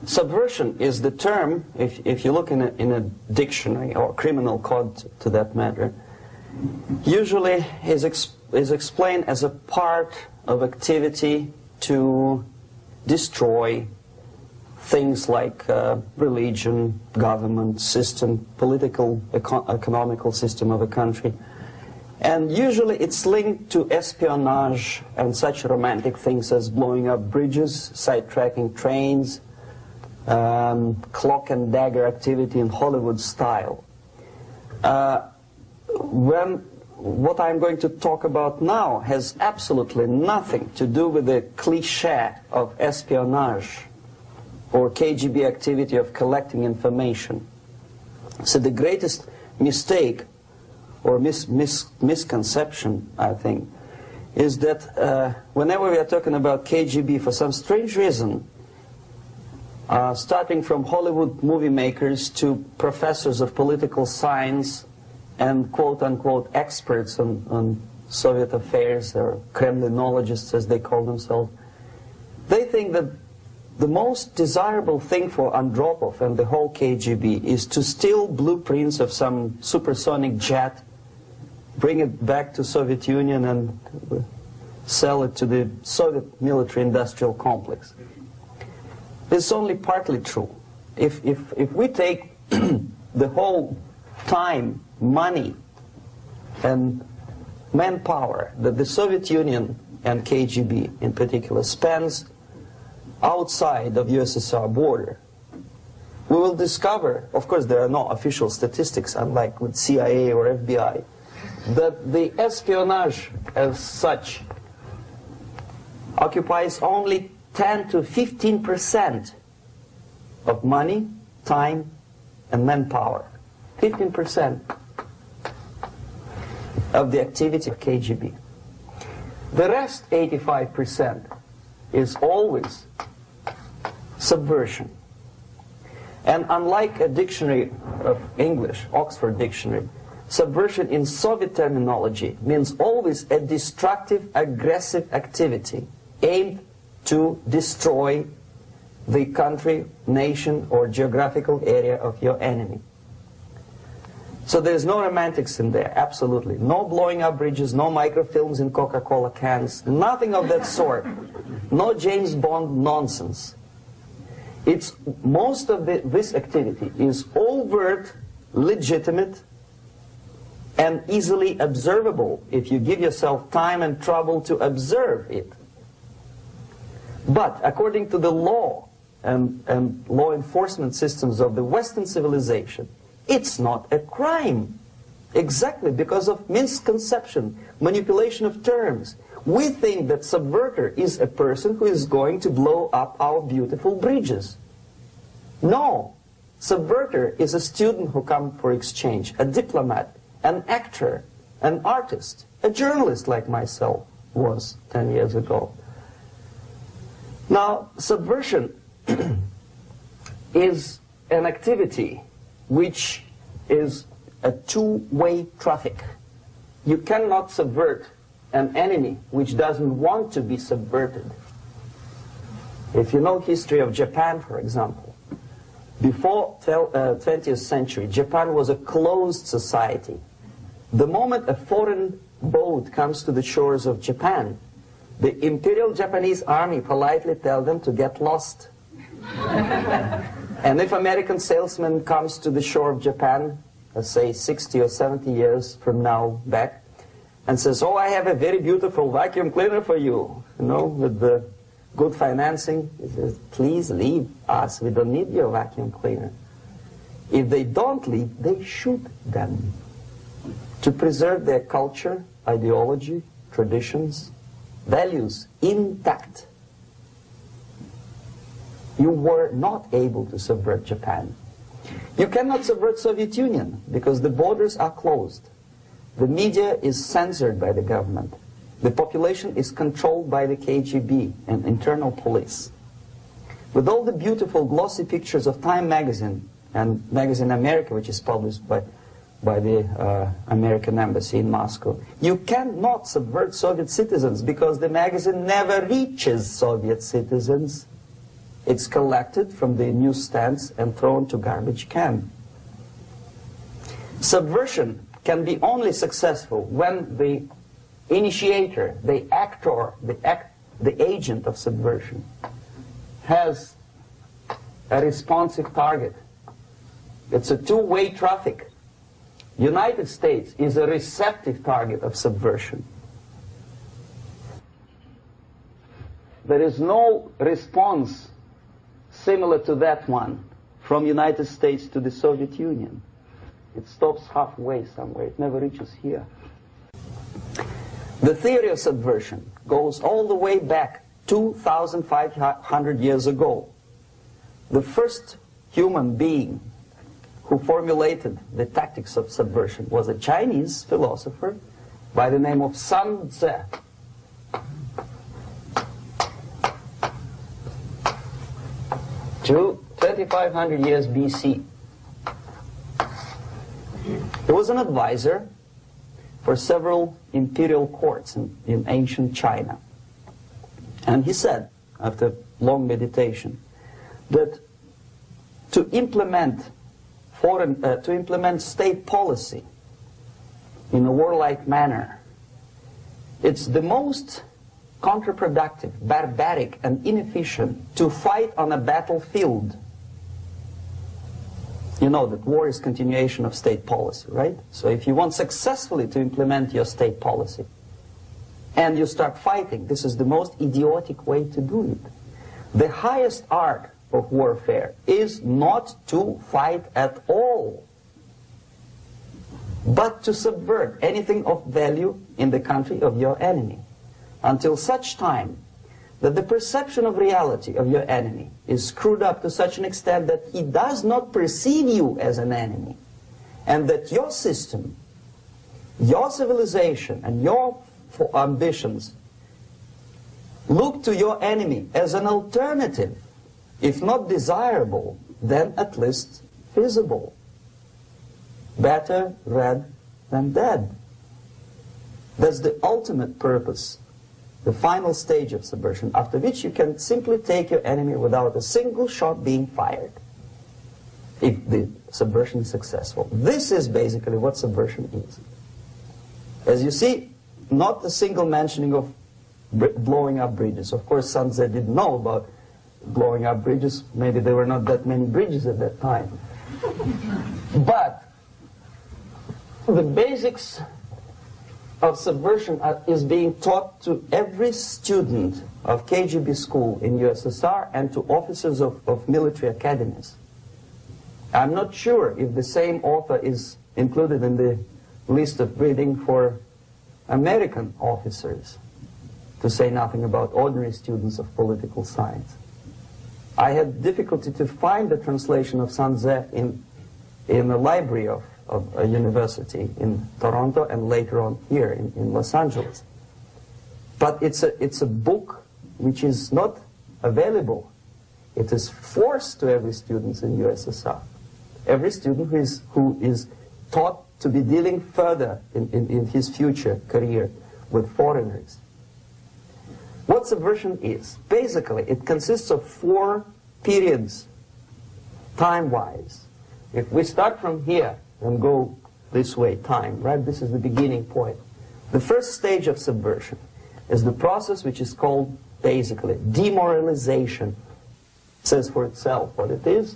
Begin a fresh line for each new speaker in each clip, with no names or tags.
Subversion is the term, if you look in a dictionary or criminal code to that matter, usually is explained as a part of activity to destroy things like religion, government, system, political, economical system of a country. And usually it's linked to espionage and such romantic things as blowing up bridges, sidetracking trains, cloak and dagger activity in Hollywood style. What I'm going to talk about now has absolutely nothing to do with the cliché of espionage or KGB activity of collecting information. So the greatest mistake or misconception, I think, is that whenever we are talking about KGB, for some strange reason, starting from Hollywood movie makers to professors of political science and quote-unquote experts on Soviet affairs, or Kremlinologists as they call themselves, they think that the most desirable thing for Andropov and the whole KGB is to steal blueprints of some supersonic jet, bring it back to Soviet Union and sell it to the Soviet military-industrial complex. It's only partly true. If we take the whole time, money, and manpower that the Soviet Union and KGB in particular spends outside of USSR border, we will discover, of course there are no official statistics unlike with CIA or FBI, that the espionage as such occupies only 10 to 15% of money, time, and manpower. 15% of the activity of KGB. The rest, 85%, is always subversion. And unlike a dictionary of English, Oxford Dictionary, subversion in Soviet terminology means always a destructive, aggressive activity aimed to destroy the country, nation, or geographical area of your enemy. So there's no romantics in there, absolutely. No blowing up bridges, no microfilms in Coca-Cola cans, nothing of that sort. No James Bond nonsense. It's most of this activity is overt, legitimate, and easily observable if you give yourself time and trouble to observe it. But according to the law and law enforcement systems of the Western civilization, it's not a crime. Exactly because of misconception, manipulation of terms. We think that subverter is a person who is going to blow up our beautiful bridges. No. Subverter is a student who comes for exchange, a diplomat, an actor, an artist, a journalist like myself was 10 years ago. Now, subversion is an activity which is a two-way traffic. You cannot subvert an enemy which doesn't want to be subverted. If you know history of Japan, for example, before 20th century, Japan was a closed society. The moment a foreign boat comes to the shores of Japan, the Imperial Japanese Army politely tells them to get lost. And if American salesman comes to the shore of Japan, let's say 60 or 70 years from now back, and says, oh, I have a very beautiful vacuum cleaner for you, with the good financing, he says, please leave us, we don't need your vacuum cleaner. If they don't leave, they shoot them to preserve their culture, ideology, traditions, values intact. You were not able to subvert Japan. You cannot subvert Soviet Union because the borders are closed. The media is censored by the government. The population is controlled by the KGB and internal police. With all the beautiful glossy pictures of Time magazine and Magazine America, which is published by the American embassy in Moscow, you cannot subvert Soviet citizens because the magazine never reaches Soviet citizens. It's collected from the newsstands and thrown to garbage can. Subversion can be only successful when the initiator, the actor, the agent of subversion has a responsive target. It's a two-way traffic. United States is a receptive target of subversion. There is no response similar to that one from United States to the Soviet Union. It stops halfway somewhere. It never reaches here. The theory of subversion goes all the way back 2,500 years ago. The first human being who formulated the tactics of subversion was a Chinese philosopher by the name of Sun Tzu. 2,500 years BC. He was an advisor for several imperial courts in ancient China. And he said, after long meditation, that to implement state policy in a warlike manner, it's the most counterproductive, barbaric, and inefficient to fight on a battlefield. You know that war is continuation of state policy, right? So if you want successfully to implement your state policy, and you start fighting, this is the most idiotic way to do it. The highest art of warfare is not to fight at all, but to subvert anything of value in the country of your enemy, until such time that the perception of reality of your enemy is screwed up to such an extent that he does not perceive you as an enemy, and that your system, your civilization, and your ambitions look to your enemy as an alternative, if not desirable, then at least feasible. Better red than dead. That's the ultimate purpose, the final stage of subversion, after which you can simply take your enemy without a single shot being fired, if the subversion is successful. This is basically what subversion is. As you see, not a single mentioning of blowing up bridges. Of course, Sun Tzu didn't know about blowing up bridges. Maybe there were not that many bridges at that time. But the basics of subversion is being taught to every student of KGB school in USSR and to officers of military academies. I'm not sure if the same author is included in the list of reading for American officers, to say nothing about ordinary students of political science. I had difficulty to find the translation of Sun Tzu in the library of a university in Toronto and later on here in Los Angeles. But it's a book which is not available. It is forced to every student in USSR. Every student who is taught to be dealing further in his future career with foreigners. What subversion is? Basically, it consists of 4 periods, time-wise. If we start from here and go this way, time, right? This is the beginning point. The first stage of subversion is the process which is called, basically, demoralization. It says for itself what it is.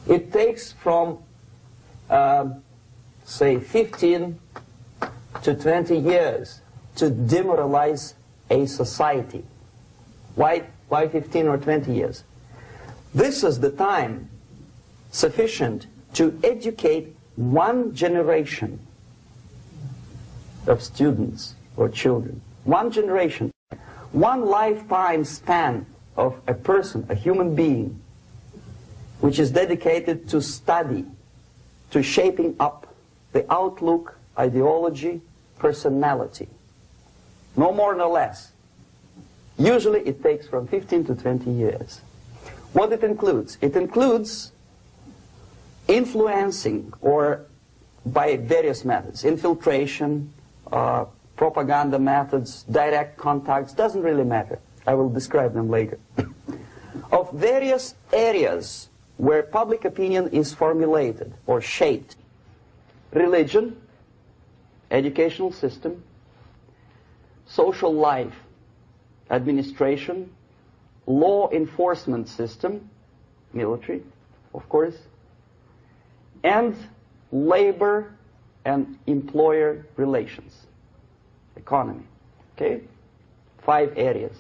It takes from, say, 15 to 20 years to demoralize a society. Why 15 or 20 years? This is the time sufficient to educate one generation of students or children. One generation. One lifetime span of a person, a human being, which is dedicated to study, to shaping up the outlook, ideology, personality. No more, no less. Usually it takes from 15 to 20 years. What it includes? It includes influencing, or by various methods, infiltration, propaganda methods, direct contacts, doesn't really matter. I will describe them later. Of various areas where public opinion is formulated or shaped. Religion, educational system, social life, administration, law enforcement system, military, of course, and labor and employer relations, economy. Okay? 5 areas.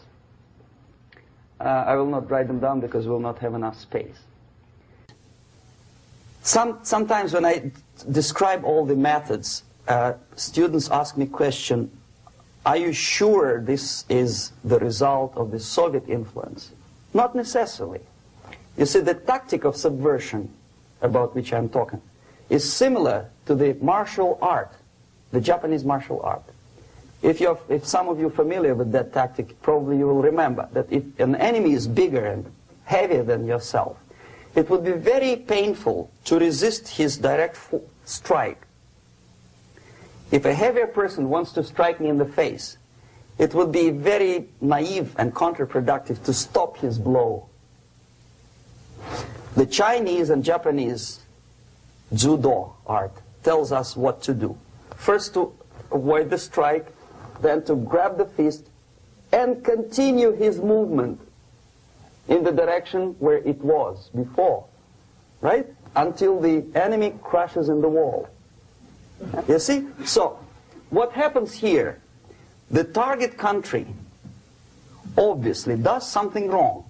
I will not write them down because we will not have enough space. Sometimes when I describe all the methods, students ask me question, are you sure this is the result of the Soviet influence? Not necessarily. You see, the tactic of subversion, about which I'm talking, is similar to the martial art, the Japanese martial art. If some of you are familiar with that tactic, probably you will remember that if an enemy is bigger and heavier than yourself, it would be very painful to resist his direct strike. If a heavier person wants to strike me in the face, it would be very naive and counterproductive to stop his blow. The Chinese and Japanese judo art tells us what to do. First to avoid the strike, then to grab the fist and continue his movement in the direction where it was before, right? Until the enemy crashes in the wall. You see? So, what happens here? The target country obviously does something wrong.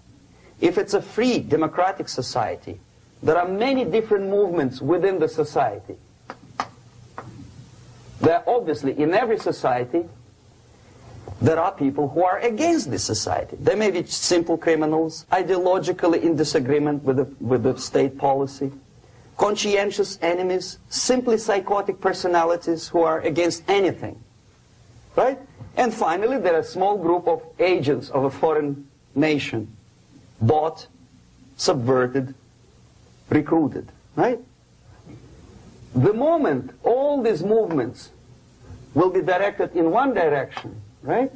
If it's a free democratic society, there are many different movements within the society. There are obviously, in every society, there are people who are against this society. They may be simple criminals, ideologically in disagreement with the state policy, conscientious enemies, simply psychotic personalities who are against anything, right? And finally, there are a small group of agents of a foreign nation, bought, subverted, recruited, right? The moment all these movements will be directed in one direction, right?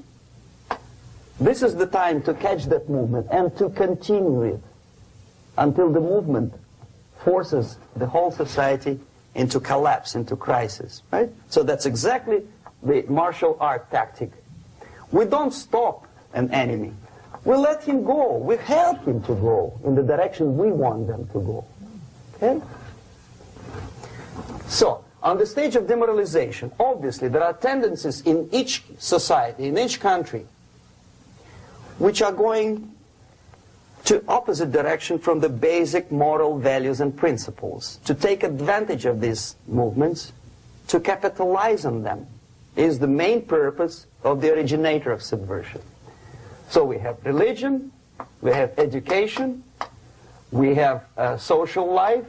This is the time to catch that movement and to continue it until the movement forces the whole society into collapse, into crisis, right? So that's exactly the martial art tactic. We don't stop an enemy. We let him go. We help him to go in the direction we want them to go. Okay? So, on the stage of demoralization, obviously there are tendencies in each society, in each country, which are going to opposite direction from the basic moral values and principles. To take advantage of these movements, to capitalize on them, is the main purpose of the originator of subversion. So we have religion, we have education, we have social life,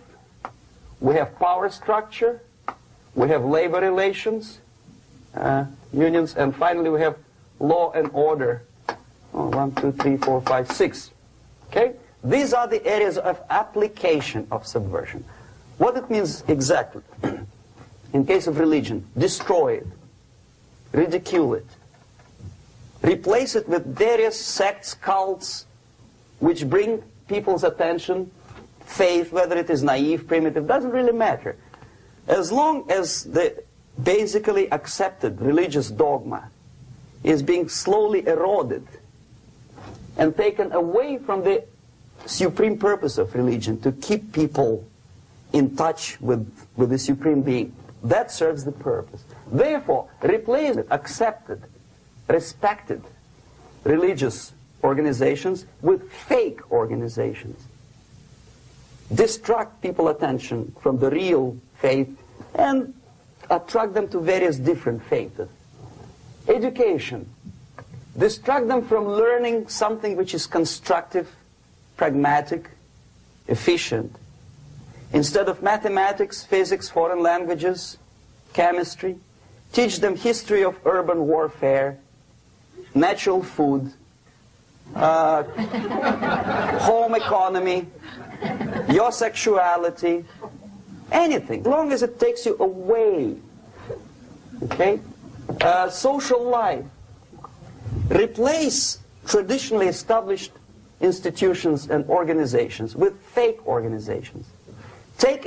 we have power structure, we have labor relations, unions, and finally we have law and order. 1, 2, 3, 4, 5, 6. Okay? These are the areas of application of subversion. What it means exactly? In case of religion, destroy it, ridicule it, replace it with various sects, cults, which bring people's attention, faith, whether it is naive, primitive, doesn't really matter. As long as the basically accepted religious dogma is being slowly eroded and taken away from the supreme purpose of religion, to keep people in touch with the supreme being, that serves the purpose. Therefore, replace it, accepted, respected religious organizations with fake organizations. Distract people's attention from the real faith and attract them to various different faiths. Education. Distract them from learning something which is constructive, pragmatic, efficient. Instead of mathematics, physics, foreign languages, chemistry, teach them history of urban warfare, natural food, home economy, your sexuality, anything, as long as it takes you away, okay, social life. Replace traditionally established institutions and organizations with fake organizations. Take